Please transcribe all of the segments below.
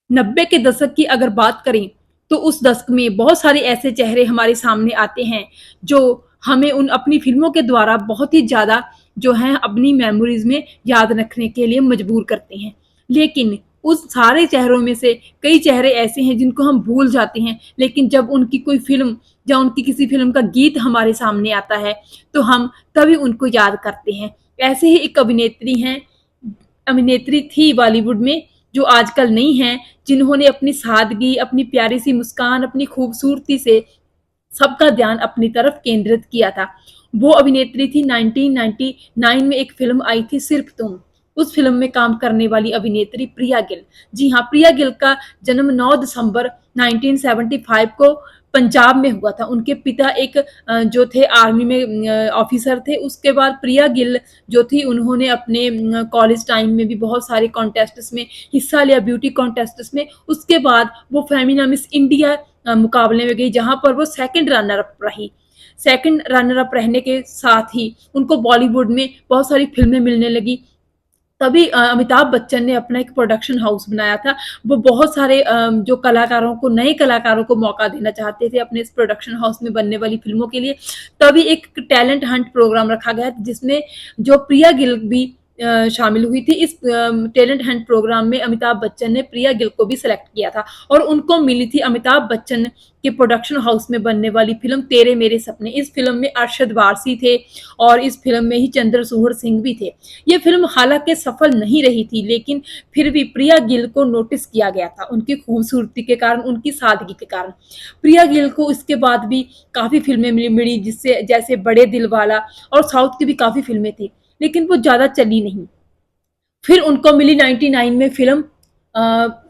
90 के दशक की अगर बात करें, तो उस दशक में बहुत सारे ऐसे चेहरे हमारे सामने आते हैं, जो हमें उन अपनी फ़िल्मों के द्वारा बहुत ही ज़्यादा जो है अपनी मेमोरीज़ में याद रखने के लिए मजबूर करते हैं। लेकिन उस सारे चेहरों में से कई चेहरे ऐसे हैं जिनको हम भूल जाते हैं, लेकिन जब उनकी कोई फ़िल्म या उनकी किसी फ़िल्म का गीत हमारे सामने आता है, तो हम तभी उनको याद करते हैं। ऐसे ही एक अभिनेत्री थी बॉलीवुड में, जो आजकल नहीं हैं, जिन्होंने अपनी सादगी, अपनी प्यारी सी मुस्कान, अपनी खूबसूरती से सबका ध्यान अपनी तरफ केंद्रित किया था। वो अभिनेत्री थी 1999 में एक फ़िल्म आई थी सिर्फ तुम। उस फ़िल्म में काम करने वाली अभिनेत्री प्रिया गिल। जी हाँ, प्रिया गिल का जन्म 9 दिसंबर 1975 को पंजाब में हुआ था। उनके पिता एक जो थे आर्मी में ऑफ़िसर थे। उसके बाद प्रिया गिल जो थी उन्होंने अपने कॉलेज टाइम में भी बहुत सारे कॉन्टेस्ट्स में हिस्सा लिया, ब्यूटी कॉन्टेस्ट्स में। उसके बाद वो फेमिना मिस इंडिया मुकाबले में गई, जहाँ पर वो सेकंड रनर अप रही। सेकंड रनर अप रहने के साथ ही उनको बॉलीवुड में बहुत सारी फ़िल्में मिलने लगी। तभी अमिताभ बच्चन ने अपना एक प्रोडक्शन हाउस बनाया था। वो बहुत सारे जो कलाकारों को, नए कलाकारों को मौका देना चाहते थे अपने इस प्रोडक्शन हाउस में बनने वाली फ़िल्मों के लिए। तभी एक टैलेंट हंट प्रोग्राम रखा गया, जिसमें जो प्रिया गिल भी शामिल हुई थी। इस टैलेंट हंट प्रोग्राम में अमिताभ बच्चन ने प्रिया गिल को भी सेलेक्ट किया था, और उनको मिली थी अमिताभ बच्चन के प्रोडक्शन हाउस में बनने वाली फ़िल्म तेरे मेरे सपने। इस फ़िल्म में अरशद वारसी थे, और इस फ़िल्म में ही चंद्रचूड़ सिंह भी थे। ये फ़िल्म हालाँकि सफल नहीं रही थी, लेकिन फिर भी प्रिया गिल को नोटिस किया गया था, उनकी खूबसूरती के कारण, उनकी सादगी के कारण। प्रिया गिल को इसके बाद भी काफ़ी फ़िल्में मिली, जिससे जैसे बड़े दिल वाला, और साउथ की भी काफ़ी फ़िल्में थी, लेकिन वो ज़्यादा चली नहीं। फिर उनको मिली 99 में फ़िल्म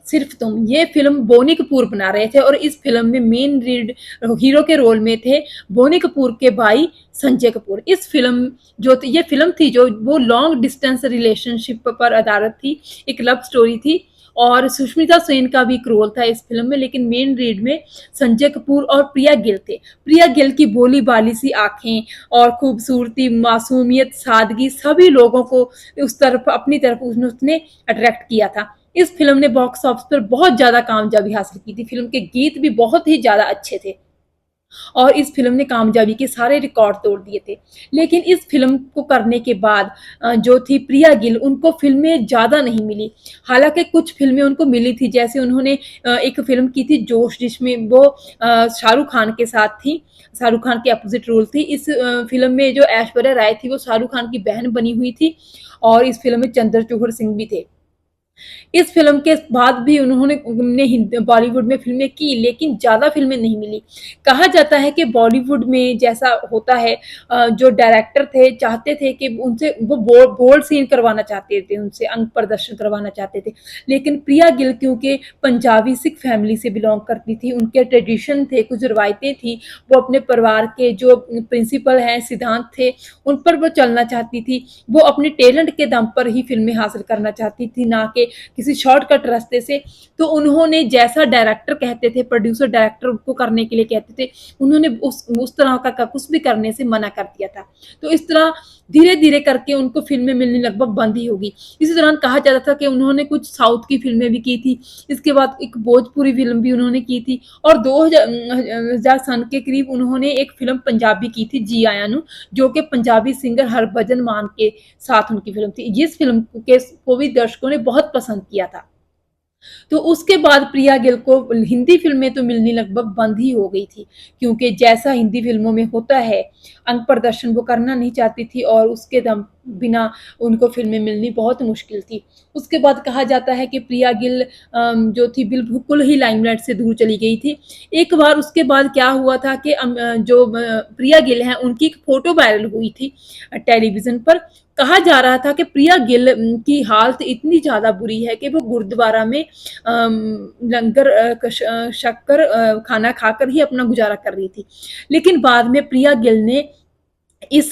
सिर्फ तुम। ये फ़िल्म बोनी कपूर बना रहे थे, और इस फ़िल्म में मेन लीड हीरो के रोल में थे बोनी कपूर के भाई संजय कपूर। इस फ़िल्म जो ये फ़िल्म थी, जो वो लॉन्ग डिस्टेंस रिलेशनशिप पर आधारित थी, एक लव स्टोरी थी, और सुष्मिता सेन का भी एक रोल था इस फ़िल्म में, लेकिन मेन लीड में संजय कपूर और प्रिया गिल थे। प्रिया गिल की भोली-भाली सी आँखें और खूबसूरती, मासूमियत, सादगी सभी लोगों को उस तरफ, अपनी तरफ उसने अट्रैक्ट किया था। इस फ़िल्म ने बॉक्स ऑफिस पर बहुत ज़्यादा कामयाबी हासिल की थी। फ़िल्म के गीत भी बहुत ही ज़्यादा अच्छे थे, और इस फ़िल्म ने कामयाबी के सारे रिकॉर्ड तोड़ दिए थे। लेकिन इस फ़िल्म को करने के बाद जो थी प्रिया गिल, उनको फ़िल्में ज़्यादा नहीं मिली। हालाँकि कुछ फ़िल्में उनको मिली थी, जैसे उन्होंने एक फ़िल्म की थी जोश, जिसमें वो शाहरुख खान के साथ थी। शाहरुख खान के अपोज़िट रोल थी। इस फ़िल्म में जो ऐश्वर्या राय थी, वो शाहरुख खान की बहन बनी हुई थी, और इस फ़िल्म में चंद्रचूड़ सिंह भी थे। इस फ़िल्म के बाद भी उन्होंने बॉलीवुड में फ़िल्में की, लेकिन ज़्यादा फ़िल्में नहीं मिली। कहा जाता है कि बॉलीवुड में जैसा होता है, जो डायरेक्टर थे चाहते थे कि उनसे वो बोल्ड सीन करवाना चाहते थे, उनसे अंग प्रदर्शन करवाना चाहते थे। लेकिन प्रिया गिल क्योंकि पंजाबी सिख फैमिली से बिलॉन्ग करती थी, उनके ट्रेडिशन थे, कुछ रिवायतें थी, वो अपने परिवार के जो प्रिंसिपल हैं, सिद्धांत थे, उन पर वो चलना चाहती थी। वो अपने टैलेंट के दम पर ही फ़िल्में हासिल करना चाहती थी, ना कि किसी शॉर्टकट रास्ते से। तो उन्होंने जैसा डायरेक्टर कहते थे, प्रोड्यूसर डायरेक्टर को करने के लिए कहते थे, उन्होंने उस तरह का कुछ भी करने से मना कर दिया था। तो इस तरह धीरे-धीरे करके उनको फ़िल्में मिलनी लगभग बंद ही हो गई। इसी दौरान कहा जाता था कि उन्होंने कुछ साउथ की फ़िल्में भी की थी। इसके बाद एक भोजपुरी फ़िल्म भी उन्होंने की थी, और 2000 सन के करीब उन्होंने एक फ़िल्म पंजाबी की थी, जी आया नू, जो कि पंजाबी सिंगर हरभजन मान के साथ उनकी फ़िल्म थी। जिस फ़िल्म को भी दर्शकों ने बहुत पसंद किया था। तो उसके बाद प्रिया गिल को हिंदी फ़िल्में तो मिलनी लगभग बंद ही हो गई थी, क्योंकि जैसा हिंदी फ़िल्मों में होता है, अंग प्रदर्शन वो करना नहीं चाहती थी, और उसके दम बिना उनको फ़िल्में मिलनी बहुत मुश्किल थी। उसके बाद कहा जाता है कि प्रिया गिल जो थी बिल्कुल ही लाइमलाइट से दूर चली गई थी। एक बार उसके बाद क्या हुआ था कि प्रिया गिल हैं, उनकी एक फ़ोटो वायरल हुई थी टेलीविज़न पर। कहा जा रहा था कि प्रिया गिल की हालत इतनी ज़्यादा बुरी है कि वो गुरुद्वारा में लंगर शक्कर खाना खाकर ही अपना गुज़ारा कर रही थी। लेकिन बाद में प्रिया गिल ने इस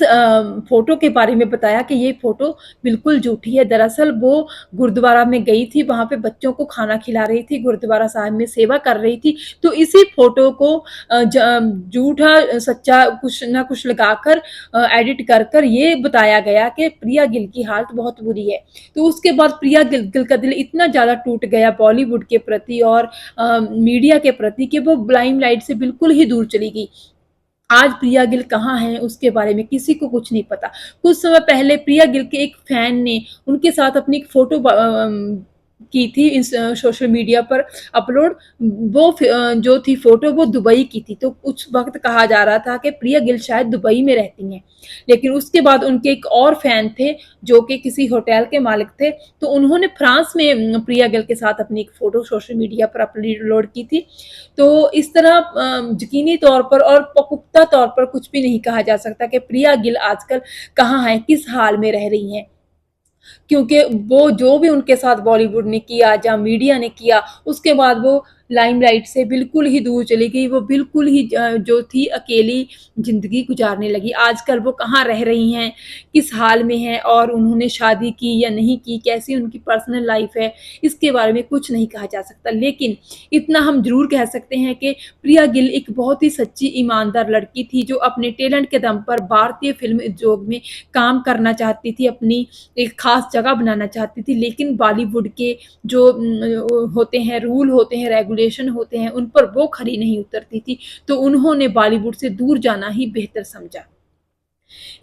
फ़ोटो के बारे में बताया कि ये फ़ोटो बिल्कुल झूठी है। दरअसल वो गुरुद्वारा में गई थी, वहाँ पे बच्चों को खाना खिला रही थी, गुरुद्वारा साहिब में सेवा कर रही थी। तो इसी फ़ोटो को झूठा सच्चा कुछ ना कुछ लगाकर एडिट कर ये बताया गया कि प्रिया गिल की हालत बहुत बुरी है। तो उसके बाद प्रिया गिल का दिल इतना ज़्यादा टूट गया बॉलीवुड के प्रति और मीडिया के प्रति कि वो लाइमलाइट से बिल्कुल ही दूर चली गई। आज प्रिया गिल कहाँ हैं उसके बारे में किसी को कुछ नहीं पता। कुछ समय पहले प्रिया गिल के एक फैन ने उनके साथ अपनी एक फ़ोटो की थी इस सोशल मीडिया पर अपलोड। वो जो थी फ़ोटो वो दुबई की थी। तो उस वक़्त कहा जा रहा था कि प्रिया गिल शायद दुबई में रहती हैं। लेकिन उसके बाद उनके एक और फैन थे जो कि किसी होटल के मालिक थे। तो उन्होंने फ्रांस में प्रिया गिल के साथ अपनी एक फ़ोटो सोशल मीडिया पर अपलोड की थी। तो इस तरह यकीनी तौर पर और पुख्ता तौर पर कुछ भी नहीं कहा जा सकता कि प्रिया गिल आजकल कहाँ हैं, किस हाल में रह रही हैं। क्योंकि वो जो भी उनके साथ बॉलीवुड ने किया या मीडिया ने किया उसके बाद वो लाइमलाइट से बिल्कुल ही दूर चली गई। वो बिल्कुल ही जो थी अकेली ज़िंदगी गुजारने लगी। आजकल वो कहाँ रह रही हैं, किस हाल में हैं और उन्होंने शादी की या नहीं की, कैसी उनकी पर्सनल लाइफ़ है, इसके बारे में कुछ नहीं कहा जा सकता। लेकिन इतना हम ज़रूर कह सकते हैं कि प्रिया गिल एक बहुत ही सच्ची ईमानदार लड़की थी जो अपने टैलेंट के दम पर भारतीय फ़िल्म उद्योग में काम करना चाहती थी, अपनी एक ख़ास जगह बनाना चाहती थी। लेकिन बॉलीवुड के जो होते हैं रूल होते हैं, रेगुलेशन होते हैं, उन पर वो खरी नहीं उतरती थी। तो उन्होंने बॉलीवुड से दूर जाना ही बेहतर समझा।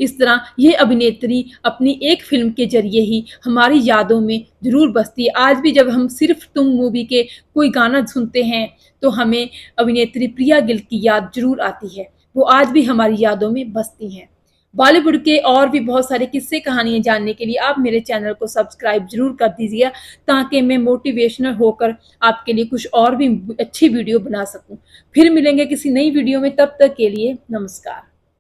इस तरह ये अभिनेत्री अपनी एक फ़िल्म के ज़रिए ही हमारी यादों में ज़रूर बसती है। आज भी जब हम सिर्फ़ तुम मूवी के कोई गाना सुनते हैं, तो हमें अभिनेत्री प्रिया गिल की याद ज़रूर आती है। वो आज भी हमारी यादों में बसती हैं। बॉलीवुड के और भी बहुत सारे किस्से कहानियाँ जानने के लिए आप मेरे चैनल को सब्सक्राइब ज़रूर कर दीजिएगा ताकि मैं मोटिवेशनल होकर आपके लिए कुछ और भी अच्छी वीडियो बना सकूँ। फिर मिलेंगे किसी नई वीडियो में, तब तक के लिए नमस्कार।